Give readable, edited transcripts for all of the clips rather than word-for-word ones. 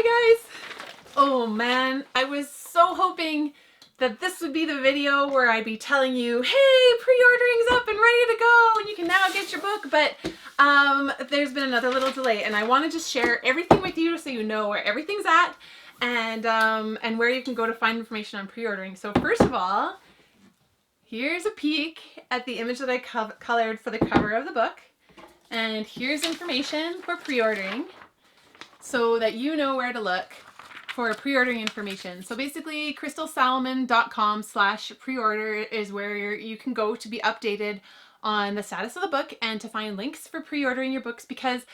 Hi guys! Oh man, I was so hoping that this would be the video where I'd be telling you, hey, pre-ordering's up and ready to go and you can now get your book, but there's been another little delay and I want to just share everything with you so you know where everything's at and where you can go to find information on pre-ordering. So first of all, here's a peek at the image that I colored for the cover of the book, and here's information for pre-ordering so that you know where to look for pre-ordering information. So basically crystalsalmon.com/preorder is where you can go to be updated on the status of the book and to find links for pre-ordering your books, because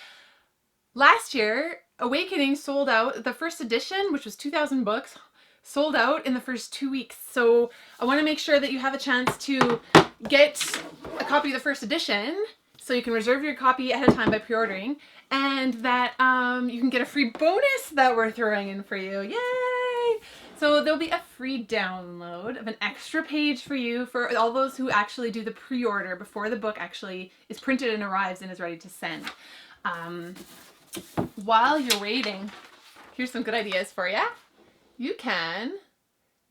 last year Awakening sold out. The first edition, which was 2,000 books, sold out in the first 2 weeks. So I want to make sure that you have a chance to get a copy of the first edition so you can reserve your copy ahead of time by pre-ordering, and that you can get a free bonus that we're throwing in for you. Yay! So there'll be a free download of an extra page for you for all those who actually do the pre-order before the book actually is printed and arrives and is ready to send. While you're waiting, here's some good ideas for you. You can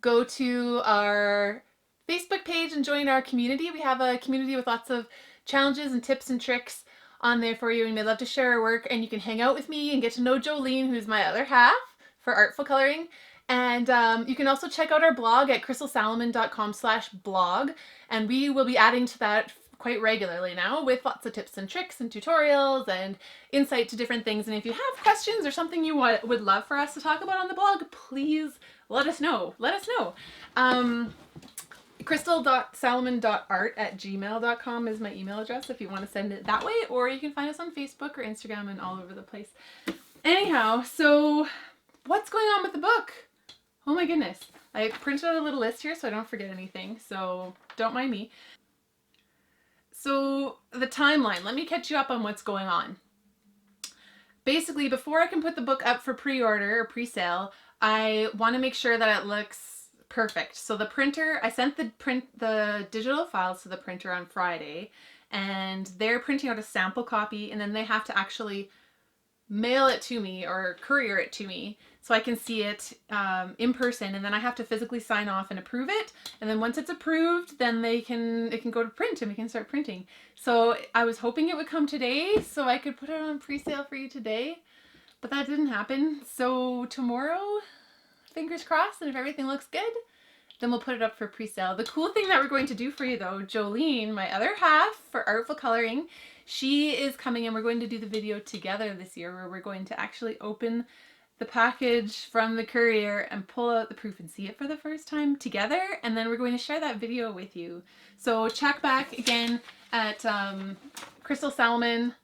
go to our Facebook page and join our community. We have a community with lots of challenges and tips and tricks on there for you, and we'd love to share our work, and you can hang out with me and get to know Jolene, who's my other half, for artful coloring. And you can also check out our blog at crystalsalmon.com/blog, and we will be adding to that quite regularly now with lots of tips and tricks and tutorials and insight to different things. And if you have questions or something you would love for us to talk about on the blog, please let us know. Crystal.salmon.art@gmail.com is my email address if you want to send it that way, or you can find us on Facebook or Instagram and all over the place. Anyhow, so what's going on with the book? Oh my goodness. I printed out a little list here so I don't forget anything, so don't mind me. So the timeline, let me catch you up on what's going on. Basically, before I can put the book up for pre-order or pre-sale, I want to make sure that it looks perfect. So the printer, I sent the digital files to the printer on Friday, and they're printing out a sample copy, and then they have to actually mail it to me or courier it to me so I can see it in person, and then I have to physically sign off and approve it, and then once it's approved, then it can go to print and we can start printing. So I was hoping it would come today so I could put it on pre-sale for you today, but that didn't happen. So tomorrow, fingers crossed, and if everything looks good, then we'll put it up for pre-sale. The cool thing that we're going to do for you though, Jolene, my other half for Artful Coloring, she is coming, and we're going to do the video together this year where we're going to actually open the package from the courier and pull out the proof and see it for the first time together, and then we're going to share that video with you. So check back again at Crystal Salmon.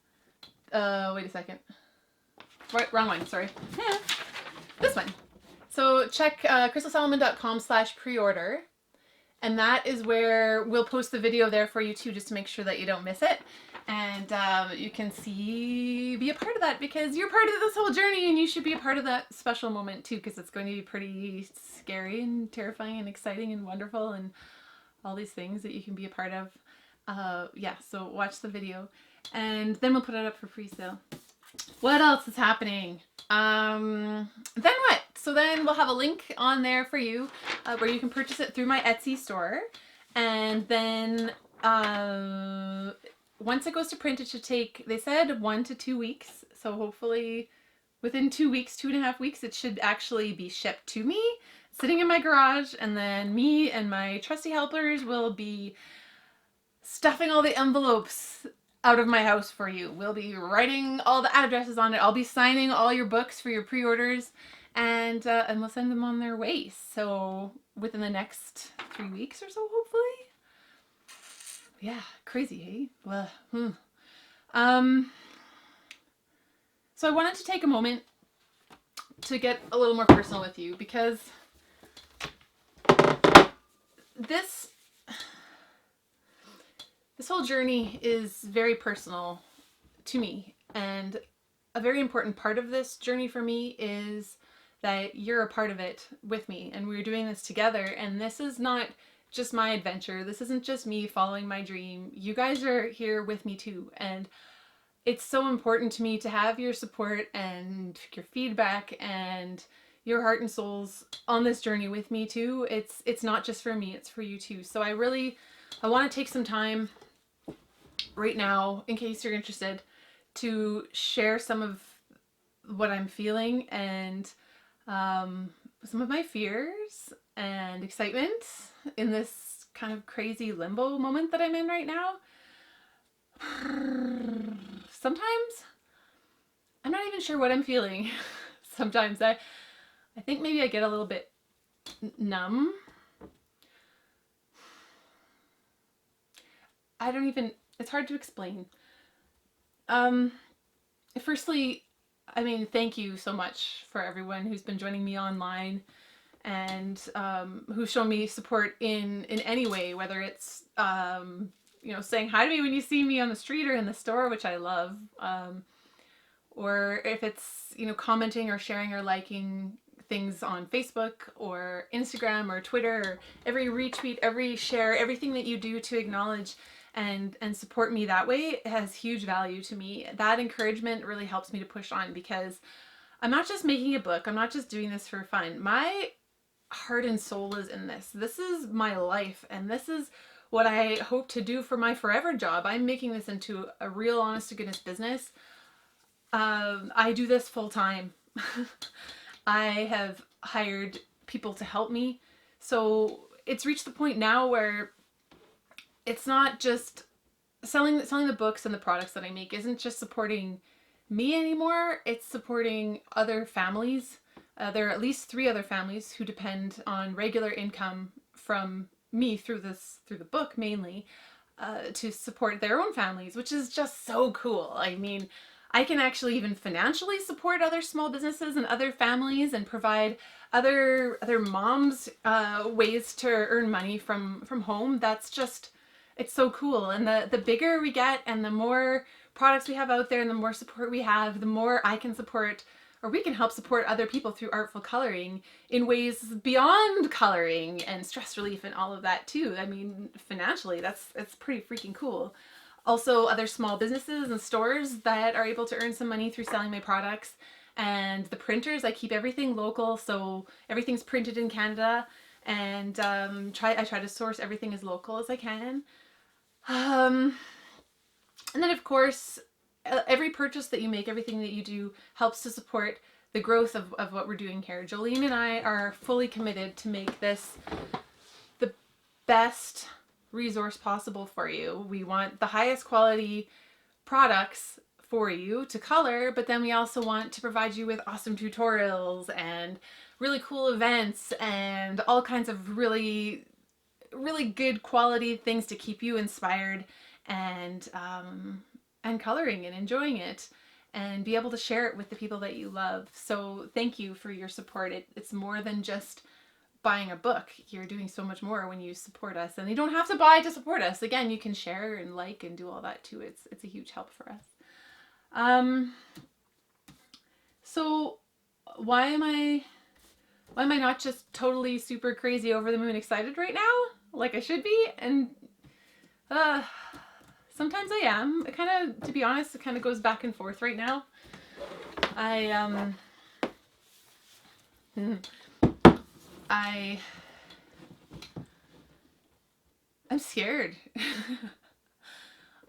Wait a second. Right, wrong one, sorry. Yeah, this one. So check crystalsalmon.com/preorder, and that is where we'll post the video there for you too, just to make sure that you don't miss it. And you can be a part of that, because you're part of this whole journey and you should be a part of that special moment too, because it's going to be pretty scary and terrifying and exciting and wonderful and all these things that you can be a part of. Yeah, so watch the video and then we'll put it up for pre-sale. What else is happening? Then what? So then we'll have a link on there for you where you can purchase it through my Etsy store, and then once it goes to print, it should take, they said, 1 to 2 weeks. So hopefully within 2 weeks, 2.5 weeks, it should actually be shipped to me, sitting in my garage, and then me and my trusty helpers will be stuffing all the envelopes out of my house for you. We'll be writing all the addresses on it. I'll be signing all your books for your pre-orders, and we'll send them on their way. So within the next 3 weeks or so, hopefully. Yeah, crazy, hey? Well, So I wanted to take a moment to get a little more personal with you, because this whole journey is very personal to me, and a very important part of this journey for me is that you're a part of it with me, and we're doing this together, and this is not just my adventure. This isn't just me following my dream. You guys are here with me too, and it's so important to me to have your support and your feedback and your heart and souls on this journey with me too. It's not just for me, it's for you too. So I want to take some time right now, in case you're interested, to share some of what I'm feeling and some of my fears and excitement in this kind of crazy limbo moment that I'm in right now. Sometimes I'm not even sure what I'm feeling. Sometimes I think maybe I get a little bit numb. It's hard to explain. Firstly, I mean, thank you so much for everyone who's been joining me online and who's shown me support in any way, whether it's saying hi to me when you see me on the street or in the store, which I love, or if it's commenting or sharing or liking things on Facebook or Instagram or Twitter, or every retweet, every share, everything that you do to acknowledge and support me that way has huge value to me. That encouragement really helps me to push on, because I'm not just making a book. I'm not just doing this for fun. My heart and soul is in this. This is my life, and this is what I hope to do for my forever job. I'm making this into a real honest to goodness business. I do this full time. I have hired people to help me. So it's reached the point now where it's not just selling the books and the products that I make isn't just supporting me anymore. It's supporting other families. There are at least 3 other families who depend on regular income from me through the book mainly, to support their own families, which is just so cool. I mean, I can actually even financially support other small businesses and other families and provide other moms ways to earn money from home. That's just, it's so cool. And the bigger we get and the more products we have out there and the more support we have, the more I can support, or we can help support other people through artful coloring in ways beyond coloring and stress relief and all of that too. I mean, financially, that's pretty freaking cool. Also, other small businesses and stores that are able to earn some money through selling my products. And the printers, I keep everything local, so everything's printed in Canada, and I try to source everything as local as I can. And then, of course, every purchase that you make, everything that you do helps to support the growth of what we're doing here. Jolene and I are fully committed to make this the best resource possible for you. We want the highest quality products for you to color, but then we also want to provide you with awesome tutorials and really cool events and all kinds of really good quality things to keep you inspired and coloring and enjoying it, and be able to share it with the people that you love. So thank you for your support. It's more than just buying a book. You're doing so much more when you support us, and you don't have to buy to support us. Again, you can share and like and do all that too. It's a huge help for us. So why am I not just totally super crazy over the moon excited right now like I should be? And sometimes I am. It kind of, to be honest, it kind of goes back and forth right now. I'm scared.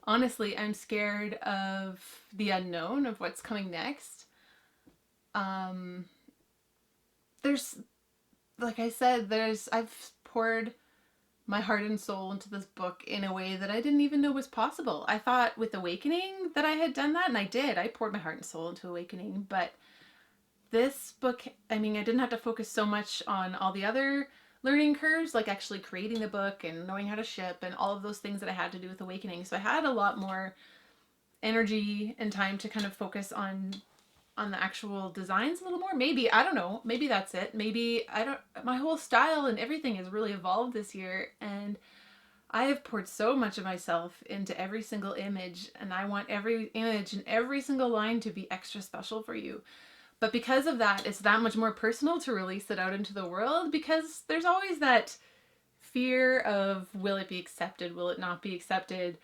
Honestly, I'm scared of the unknown, of what's coming next. There's, like I said, I've poured my heart and soul into this book in a way that I didn't even know was possible. I thought with Awakening that I had done that, and I did. I poured my heart and soul into Awakening, but this book, I mean, I didn't have to focus so much on all the other learning curves, like actually creating the book and knowing how to ship and all of those things that I had to do with Awakening. So I had a lot more energy and time to kind of focus on the actual designs a little more. Maybe, I don't know, maybe that's it. Maybe, my whole style and everything has really evolved this year, and I have poured so much of myself into every single image, and I want every image and every single line to be extra special for you. But because of that, it's that much more personal to release it out into the world, because there's always that fear of, will it be accepted? Will it not be accepted?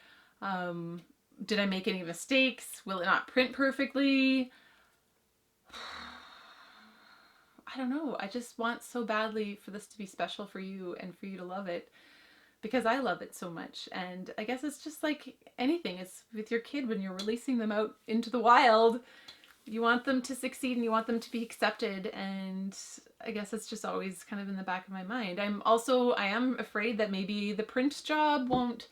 Did I make any mistakes? Will it not print perfectly? I don't know. I just want so badly for this to be special for you and for you to love it, because I love it so much. And I guess it's just like anything. It's with your kid when you're releasing them out into the wild. You want them to succeed and you want them to be accepted. And I guess it's just always kind of in the back of my mind. I am afraid that maybe the print job won't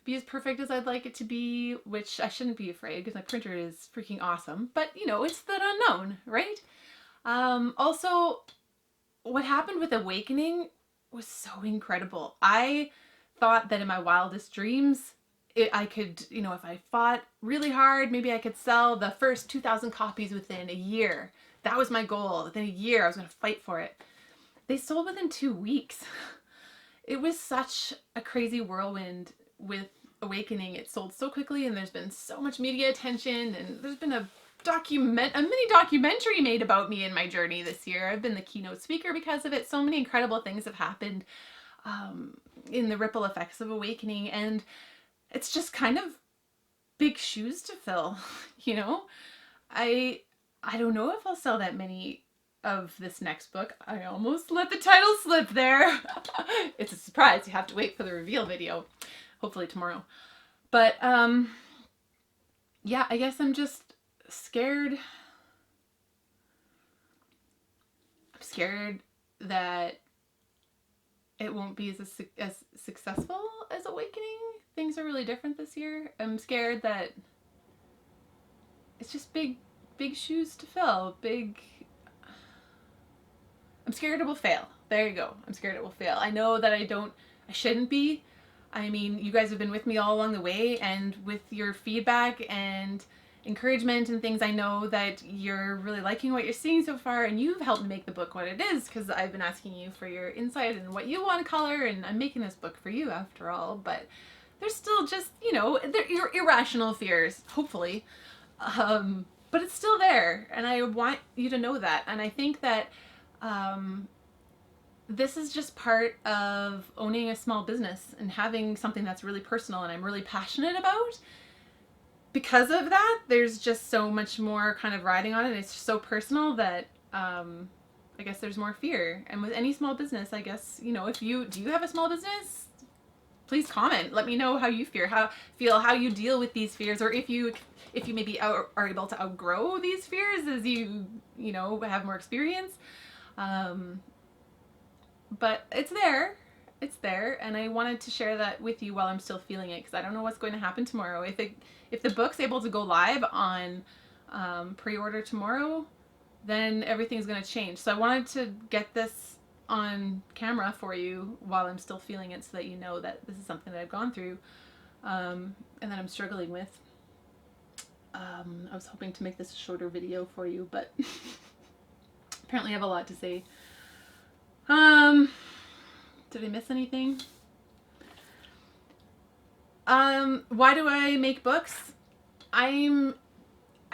be as perfect as I'd like it to be, which I shouldn't be afraid because my printer is freaking awesome. But you know, it's the unknown, right? Also, what happened with Awakening was so incredible. I thought that in my wildest dreams, I could, you know, if I fought really hard, maybe I could sell the first 2,000 copies within a year. That was my goal. Within a year, I was going to fight for it. They sold within 2 weeks. It was such a crazy whirlwind with Awakening. It sold so quickly, and there's been so much media attention, and there's been a mini documentary made about me and my journey this year. I've been the keynote speaker because of it. So many incredible things have happened in the ripple effects of Awakening, and it's just kind of big shoes to fill, you know? I don't know if I'll sell that many of this next book. I almost let the title slip there. It's a surprise. You have to wait for the reveal video, hopefully tomorrow. But yeah, I guess I'm just scared. I'm scared that it won't be as successful as Awakening. Things are really different this year. I'm scared that it's just big shoes to fill. I'm scared it will fail. There you go. I'm scared it will fail. I know that I shouldn't be. I mean, you guys have been with me all along the way, and with your feedback and encouragement and things, I know that you're really liking what you're seeing so far, and you've helped me make the book what it is, because I've been asking you for your insight and what you want to color, and I'm making this book for you after all. But there's still just, you know, your irrational fears, hopefully, but it's still there, and I want you to know that. And I think that this is just part of owning a small business and having something that's really personal and I'm really passionate about. Because of that, there's just so much more kind of riding on it. It's just so personal that I guess there's more fear. And with any small business, I guess, you know, do you have a small business? Please comment. Let me know how you how you deal with these fears, or if you maybe are able to outgrow these fears as you know, have more experience. But it's there. It's there, and I wanted to share that with you while I'm still feeling it, because I don't know what's going to happen tomorrow. If the book's able to go live on pre-order tomorrow, then everything's going to change. So I wanted to get this on camera for you while I'm still feeling it, so that you know that this is something that I've gone through and that I'm struggling with. I was hoping to make this a shorter video for you, but apparently I have a lot to say. Did I miss anything? Why do I make books? I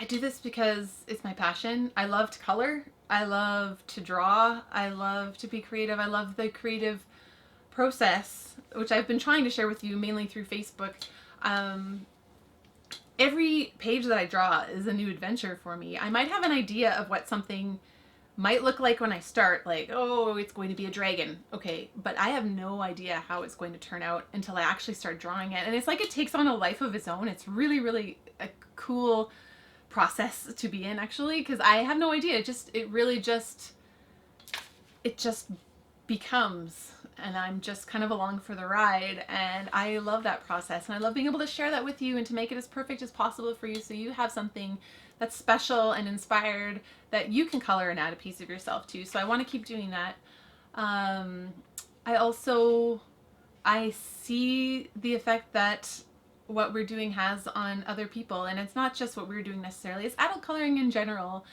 do this because it's my passion. I love to color. I love to draw. I love to be creative. I love the creative process, which I've been trying to share with you mainly through Facebook. Every page that I draw is a new adventure for me. I might have an idea of what something might look like when I start, like, oh, it's going to be a dragon. Okay, but I have no idea how it's going to turn out until I actually start drawing it. And it's like it takes on a life of its own. It's really, really a cool process to be in, actually, because I have no idea. It just becomes, and I'm just kind of along for the ride, and I love that process, and I love being able to share that with you and to make it as perfect as possible for you, so you have something that's special and inspired that you can color and add a piece of yourself to. So I want to keep doing that. I see the effect that what we're doing has on other people, and it's not just what we're doing necessarily, it's adult coloring in general.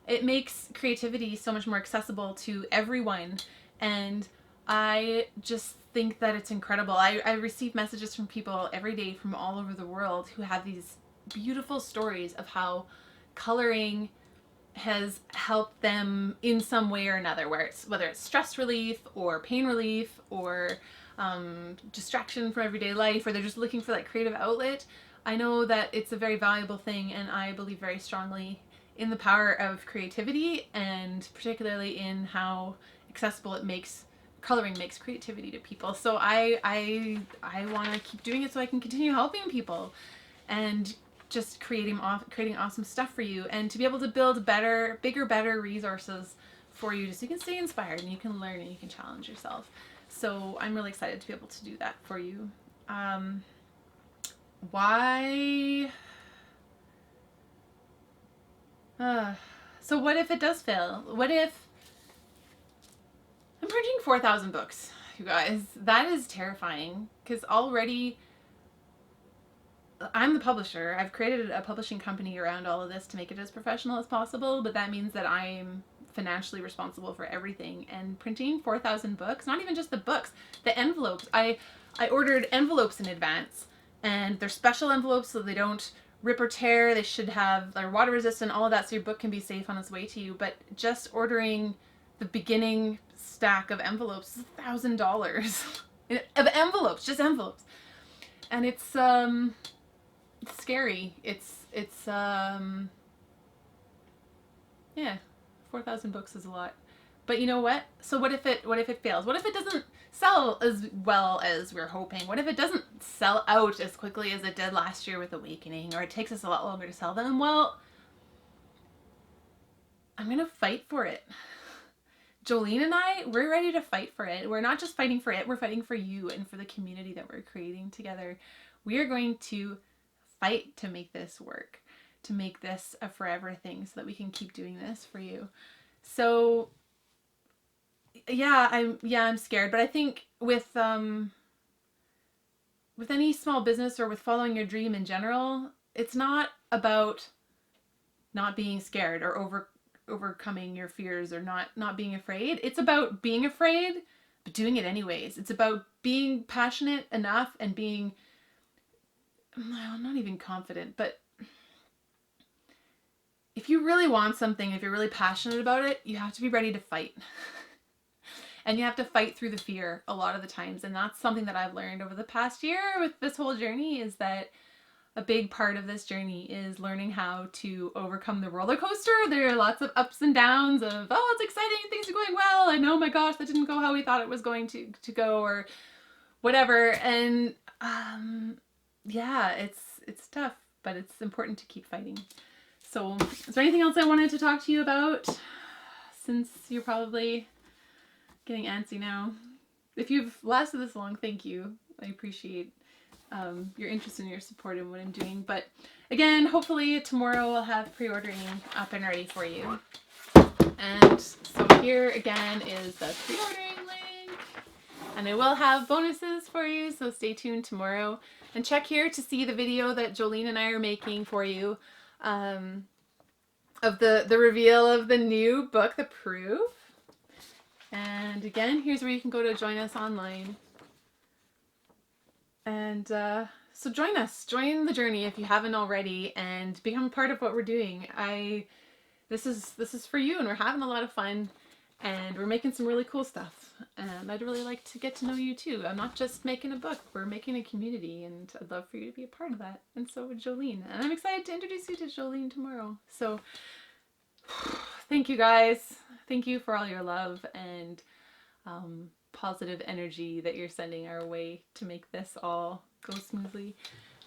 It makes creativity so much more accessible to everyone, and I just think that it's incredible. I receive messages from people every day from all over the world who have these beautiful stories of how coloring has helped them in some way or another, whether it's stress relief or pain relief or distraction from everyday life, or they're just looking for that creative outlet. I know that it's a very valuable thing, and I believe very strongly in the power of creativity, and particularly in how accessible it makes coloring makes creativity to people. So I want to keep doing it so I can continue helping people and just creating awesome stuff for you, and to be able to build bigger, better resources for you, just so you can stay inspired and you can learn and you can challenge yourself. So I'm really excited to be able to do that for you. Why? So what if it does fail? What if I'm printing 4,000 books, you guys? That is terrifying, because already I'm the publisher. I've created a publishing company around all of this to make it as professional as possible, but that means that I'm financially responsible for everything. And printing 4,000 books, not even just the books, the envelopes. I ordered envelopes in advance, and they're special envelopes so they don't rip or tear. They should have, they're water resistant, all of that, so your book can be safe on its way to you. But just ordering the beginning stack of envelopes is $1,000 of envelopes, just envelopes. And it's scary. It's yeah, 4,000 books is a lot. But you know what? So what if it fails? What if it doesn't sell as well as we're hoping? What if it doesn't sell out as quickly as it did last year with Awakening, or it takes us a lot longer to sell them? Well, I'm gonna fight for it. Jolene and I, we're ready to fight for it. We're not just fighting for it, we're fighting for you and for the community that we're creating together. We are going to fight to make this work, to make this a forever thing, so that we can keep doing this for you. So yeah, I'm scared, but I think with any small business or with following your dream in general, it's not about not being scared or overcoming your fears, or not being afraid. It's about being afraid but doing it anyways. It's about being passionate enough and being, well, not even confident, but if you really want something, if you're really passionate about it, you have to be ready to fight. And you have to fight through the fear a lot of the times. And that's something that I've learned over the past year with this whole journey, is that a big part of this journey is learning how to overcome the roller coaster. There are lots of ups and downs of, oh, it's exciting, things are going well, and oh my gosh, that didn't go how we thought it was going to go, or whatever. And yeah, it's tough, but it's important to keep fighting. So is there anything else I wanted to talk to you about, since you're probably getting antsy now? If you've lasted this long, thank you. I appreciate your interest and your support in what I'm doing. But again, hopefully tomorrow I'll have pre-ordering up and ready for you. And so here again is the pre-ordering link, and I will have bonuses for you, so stay tuned tomorrow. And check here to see the video that Jolene and I are making for you, of the reveal of the new book, The Proof. And again, here's where you can go to join us online. And so join us, join the journey if you haven't already, and become a part of what we're doing. This is for you, and we're having a lot of fun, and we're making some really cool stuff. And I'd really like to get to know you too. I'm not just making a book, we're making a community, and I'd love for you to be a part of that. And so would Jolene. And I'm excited to introduce you to Jolene tomorrow. So thank you guys. Thank you for all your love and positive energy that you're sending our way to make this all go smoothly.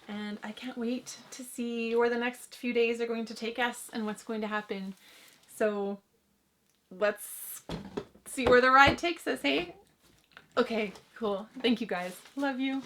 And I can't wait to see where the next few days are going to take us and what's going to happen. So let's see where the ride takes us, hey? Okay, cool. Thank you guys. Love you.